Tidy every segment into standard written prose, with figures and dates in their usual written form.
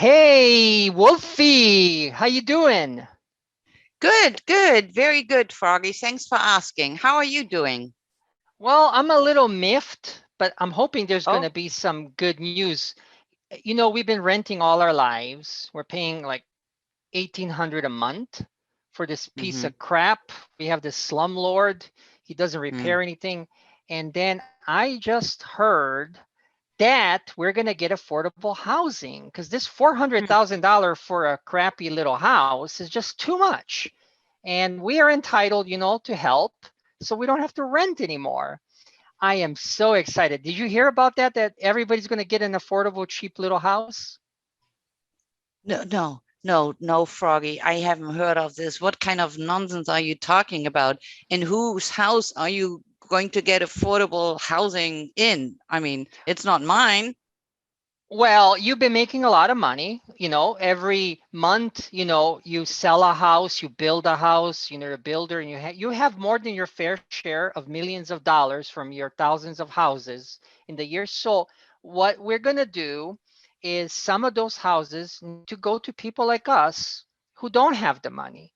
Hey, Wolfy, how you doing? Good, good, very good, Froggy. Thanks for asking. How are you doing? Well, I'm a little miffed, but I'm hoping there's going to Oh, be some good news. We've been renting all our lives. We're paying like 1,800 a month for this piece mm-hmm, of crap. We have this slumlord. He doesn't mm, repair anything. And then I just heard that we're going to get affordable housing because this hmm. $400,000 for a crappy little house is just too much. And we are entitled, to help so we don't have to rent anymore. I am so excited. Did you hear about that? That everybody's going to get an affordable, cheap little house? No, no, no, no, Froggy. I haven't heard of this. What kind of nonsense are you talking about? In whose house are you going to get affordable housing in? I mean, it's not mine. Well, you've been making a lot of money. Every month, you sell a house, you build a house, you're a builder, and you have more than your fair share of millions of dollars from your thousands of houses in the year. So, what we're gonna do is some of those houses need to go to people like us who don't have the money,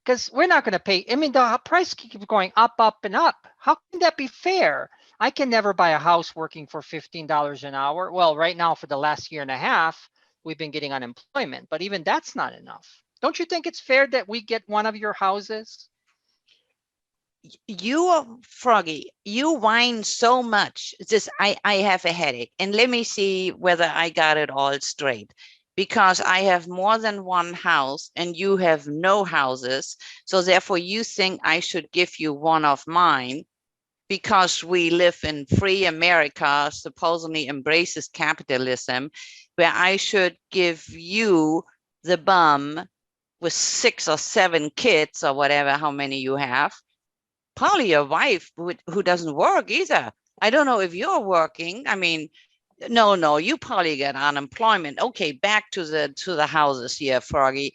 because we're not gonna pay. I mean, the price keeps going up, up, and up. How can that be fair? I can never buy a house working for $15 an hour. Well, right now, for the last year and a half, we've been getting unemployment, but even that's not enough. Don't you think it's fair that we get one of your houses? You are Froggy. You whine so much. It's just I have a headache. And let me see whether I got it all straight. Because I have more than one house and you have no houses. So therefore you think I should give you one of mine because we live in free America, supposedly embraces capitalism, where I should give you the bum with 6 or 7 kids or whatever, how many you have, probably a wife who doesn't work either. I don't know if you're working. I mean, no, no, you probably get unemployment. Okay, back to the houses here, Froggy.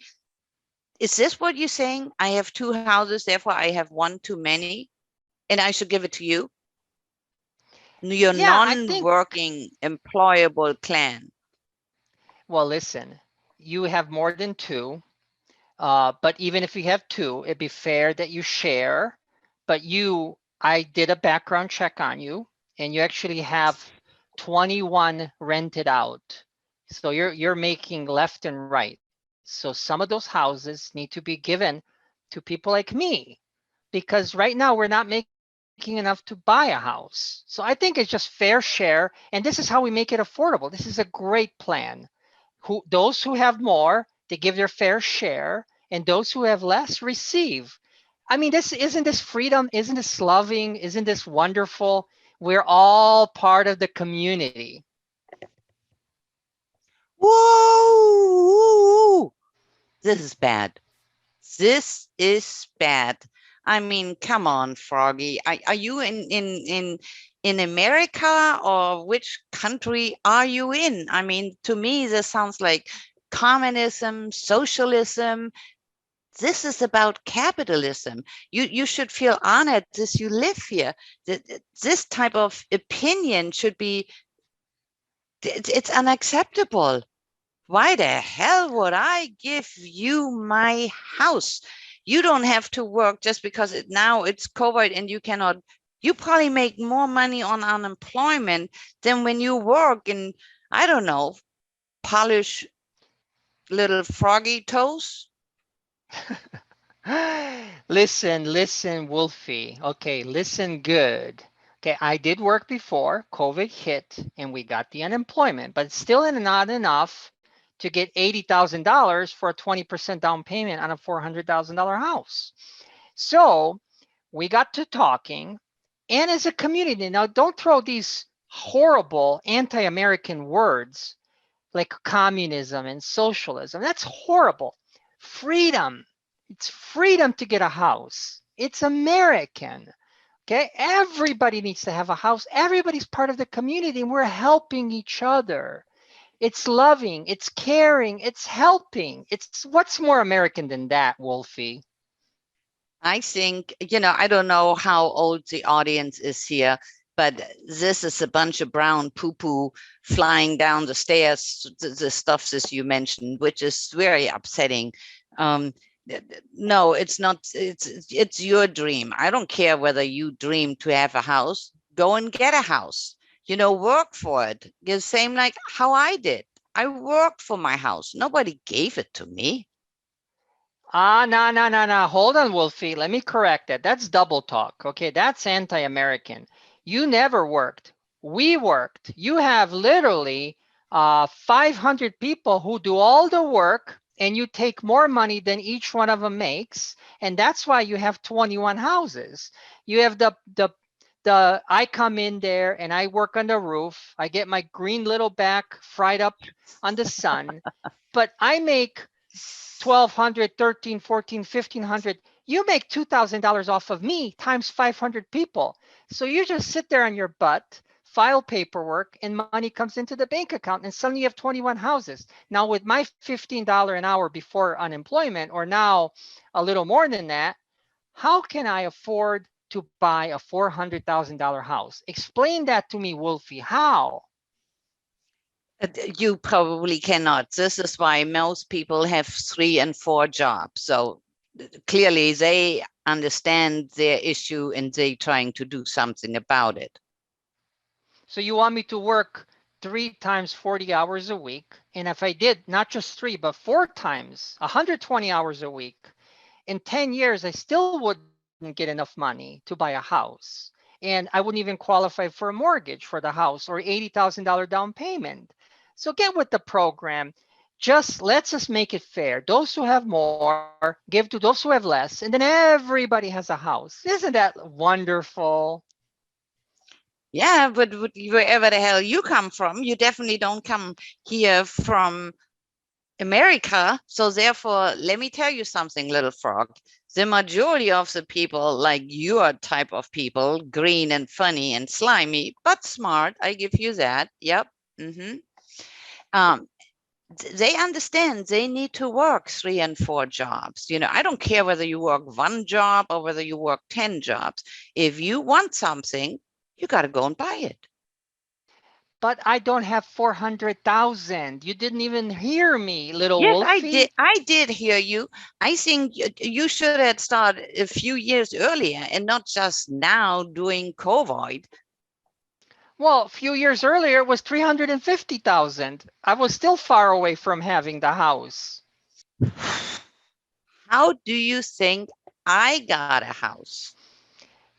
Is this what you're saying? I have two houses, therefore I have one too many, and I should give it to you? Your Yeah, I think, non-working employable clan. well, listen, you have more than two. But even if you have two, it'd be fair that you share. But I did a background check on you, and you actually have 21 rented out. So you're making left and right. So some of those houses need to be given to people like me, because right now we're not making enough to buy a house. So I think it's just fair share, and this is how we make it affordable. This is a great plan. Those who have more, they give their fair share, and those who have less receive. I mean, this isn't this freedom, isn't this loving, isn't this wonderful? We're all part of the community. Whoa! This is bad. This is bad. I mean, come on, Froggy. Are you in America, or which country are you in? I mean, to me, this sounds like communism, socialism. This is about capitalism. You should feel honored that you live here. This type of opinion should be, it's unacceptable. Why the hell would I give you my house? You don't have to work just because now it's COVID and you cannot. You probably make more money on unemployment than when you work and, I don't know, polish little froggy toes. Listen, Wolfie. Okay, listen good. Okay, I did work before COVID hit and we got the unemployment, but it's still not enough to get $80,000 for a 20% down payment on a $400,000 house. So we got to talking, and as a community, now don't throw these horrible anti American words like communism and socialism. That's horrible. Freedom. It's freedom to get a house. It's American. Okay. Everybody needs to have a house. Everybody's part of the community, and we're helping each other. It's loving, it's caring, it's helping. It's what's more American than that, Wolfie? I think, I don't know how old the audience is here. but this is a bunch of brown poo-poo flying down the stairs, the stuff as you mentioned, which is very upsetting. Um, no, it's not. It's your dream. I don't care whether you dream to have a house. Go and get a house. Work for it. The same like how I did. I worked for my house. Nobody gave it to me. No, no, no, no. Hold on, Wolfie. Let me correct that. That's double talk. Okay, that's anti-American. You never worked. We worked. You have literally 500 people who do all the work, and you take more money than each one of them makes, and that's why you have 21 houses. You have the I come in there and I work on the roof. I get my green little back fried up on the sun, but I make 1,200, 13, 14, 1,500. You make $2,000 off of me times 500 people. So you just sit there on your butt, file paperwork, and money comes into the bank account, and suddenly you have 21 houses. Now, with my $15 an hour before unemployment, or now a little more than that, how can I afford to buy a $400,000 house? Explain that to me, Wolfie. How? You probably cannot. This is why most people have 3 and 4 jobs. So clearly they understand their issue and they trying to do something about it. So you want me to work 3 times 40 hours a week. And if I did not just three, but 4 times 120 hours a week, in 10 years, I still wouldn't get enough money to buy a house. And I wouldn't even qualify for a mortgage for the house or $80,000 down payment. So get with the program. Let's just make it fair. Those who have more give to those who have less, and then everybody has a house. Isn't that wonderful? Yeah, but wherever the hell you come from, you definitely don't come here from America. So therefore, let me tell you something, little frog. The majority of the people, like your type of people, green and funny and slimy, but smart, I give you that. Yep. Um, they understand they need to work 3 and 4 jobs. I don't care whether you work 1 job or whether you work 10 jobs. If you want something, you got to go and buy it. But I don't have 400,000. You didn't even hear me, little Yes, I did. Wolfie. I did hear you. I think you should have started a few years earlier and not just now doing COVID. Well, a few years earlier it was 350,000. I was still far away from having the house. How do you think I got a house?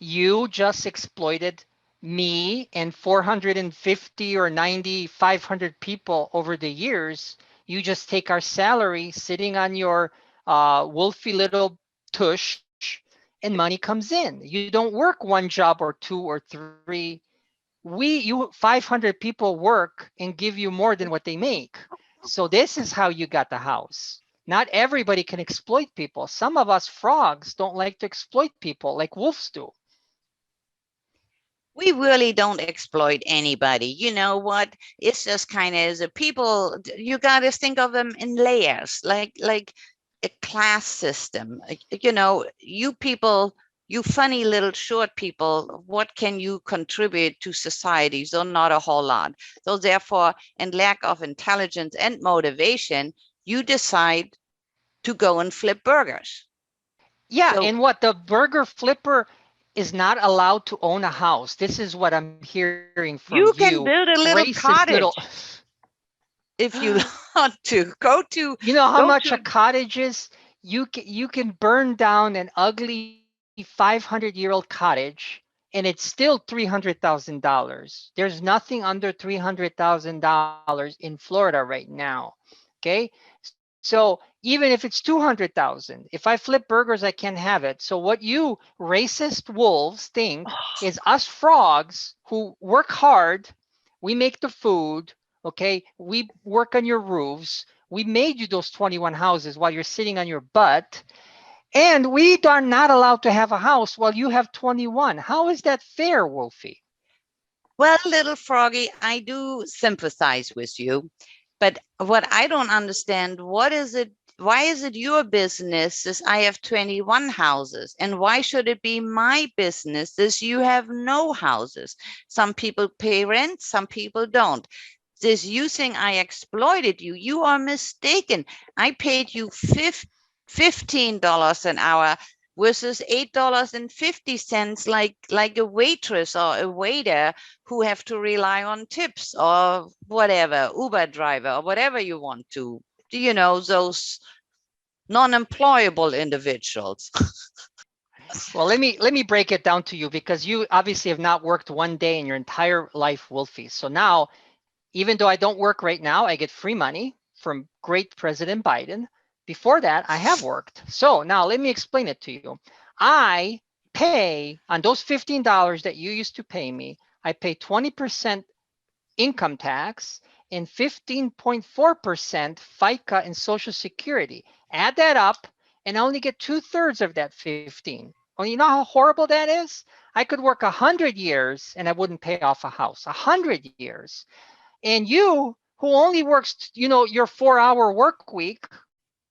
You just exploited me and 450 or 90, 500 people over the years. You just take our salary sitting on your wolfy little tush, and money comes in. You don't work 1 job or 2 or 3. You 500 people work and give you more than what they make. So this is how you got the house. Not everybody can exploit people. Some of us frogs don't like to exploit people like wolves do. We really don't exploit anybody. You know what? It's just kind of the people. You got to think of them in layers, like a class system. You people, you funny little short people, what can you contribute to society? So not a whole lot. So therefore, in lack of intelligence and motivation, you decide to go and flip burgers. Yeah, So and what the burger flipper is not allowed to own a house. This is what I'm hearing from you, you can build a little racist little. cottage if you want to. You know how Go much a to cottage is? You can burn down an ugly 500-year-old cottage and it's still $300,000. There's nothing under $300,000 in Florida right now. Okay? So even if it's 200,000, if I flip burgers, I can't have it. So what you racist wolves think is us frogs who work hard, we make the food, okay? We work on your roofs. We made you those 21 houses while you're sitting on your butt. And we are not allowed to have a house while you have 21. How is that fair, Wolfie? Well, little froggy, I do sympathize with you, but what I don't understand, what is it? why is it your business as I have 21 houses? And why should it be my business as you have no houses? Some people pay rent, some people don't. This you saying I exploited you, you are mistaken. I paid you $15 an hour versus $8.50 like a waitress or a waiter who have to rely on tips or whatever, Uber driver or whatever you want to, those non-employable individuals. Well, let me break it down to you, because you obviously have not worked one day in your entire life, Wolfie. So now, even though I don't work right now, I get free money from great President Biden. Before that, I have worked. So now let me explain it to you. I pay on those $15 that you used to pay me, I pay 20% income tax and 15.4% FICA and Social Security. Add that up, and I only get 2/3 of that 15. Oh, you know how horrible that is? I could work 100 years and I wouldn't pay off a house. 100 years. And you, who only works, your 4-hour work week,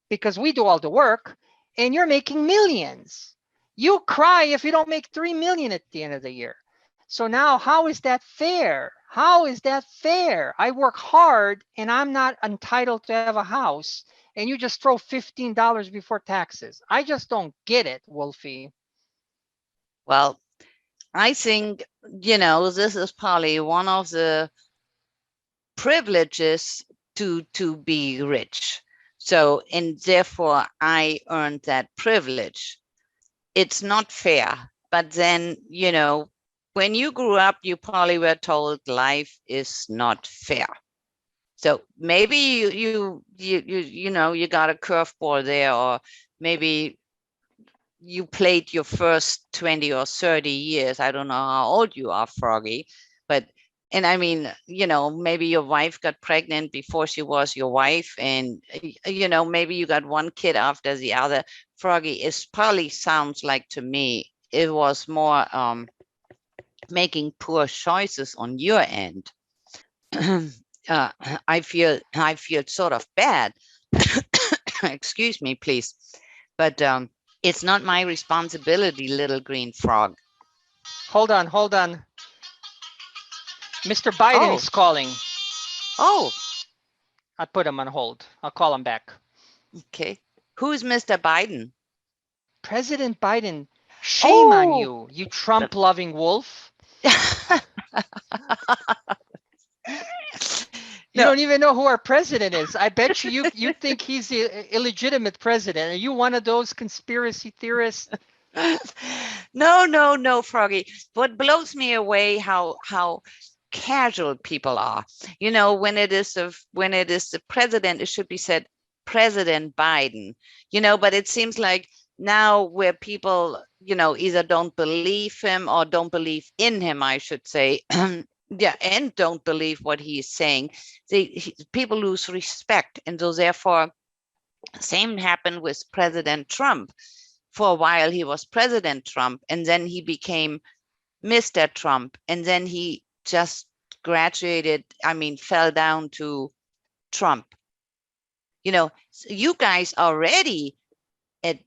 because we do all the work, and you're making millions. You cry if you don't make 3 million at the end of the year. So now, how is that fair? How is that fair? I work hard and I'm not entitled to have a house, and you just throw $15 before taxes. I just don't get it, Wolfie. Well, I think, this is probably one of the privileges to be rich. So, and therefore I earned that privilege. It's not fair. But then, when you grew up, you probably were told life is not fair. So maybe you got a curveball there, or maybe you played your first 20 or 30 years. I don't know how old you are, Froggy, but and I mean, maybe your wife got pregnant before she was your wife, and maybe you got one kid after the other. Froggy, it probably sounds like to me it was more making poor choices on your end. uh, I feel sort of bad. Excuse me, please, but it's not my responsibility, little green frog. Hold on, hold on. Mr. Biden Oh, is calling. oh, I put him on hold. I'll call him back. okay. Who's Mr. Biden? President Biden, shame on Oh, you, you Trump loving wolf. You no. don't even know who our president is. I bet you think he's the illegitimate president. Are you one of those conspiracy theorists? No, no, no, Froggy. What blows me away how casual people are. When it is the president, it should be said President Biden. But it seems like now where people, either don't believe him or don't believe in him, I should say. Yeah, and don't believe what he is saying. People lose respect, and so therefore, same happened with President Trump. For a while he was President Trump, and then he became Mr. Trump, and then he just graduated, I mean, fell down to Trump. You guys already at,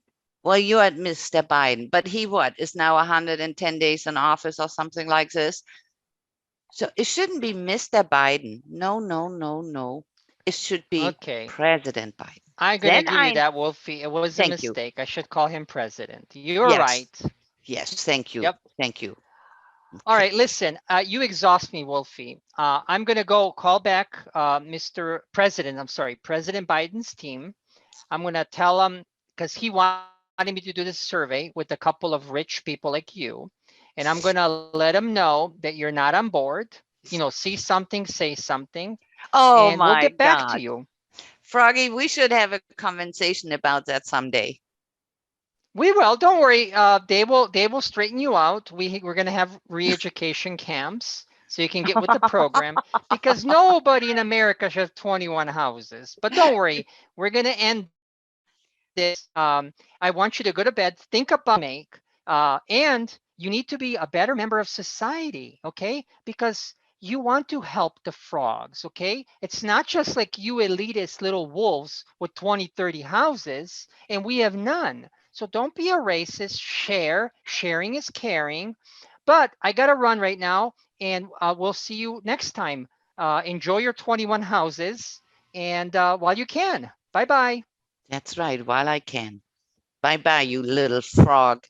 well, you're at Mr. Biden, but he what is now 110 days in office or something like this. So it shouldn't be Mr. Biden. No, no, no, no. It should be Okay. President Biden. I'm going to Then give you that, Wolfie. It was a thank you. mistake. I should call him president. You're right. Yes, yes, thank Yep. you. Thank you. All Okay. right, listen, you exhaust me, Wolfie. I'm going to go call back Mr. President. I'm sorry, President Biden's team. I'm going to tell him, because he wanted me to do this survey with a couple of rich people like you. And I'm going to let him know that you're not on board. See something, say something, and Oh we'll get my back to God. you. Froggy, we should have a conversation about that someday. We will. Don't worry. They will straighten you out. We're going to have re-education camps so you can get with the program, because nobody in America should have 21 houses. But don't worry. We're going to end this. I want you to go to bed, think about the money you make, and you need to be a better member of society. Okay? Because You want to help the frogs, okay? It's not just like you elitist little wolves with 20, 30 houses, and we have none. So don't be a racist. Share. Sharing is caring. But I got to run right now, and we'll see you next time. Enjoy your 21 houses, and while you can. Bye bye. That's right, while I can. Bye bye, you little frog.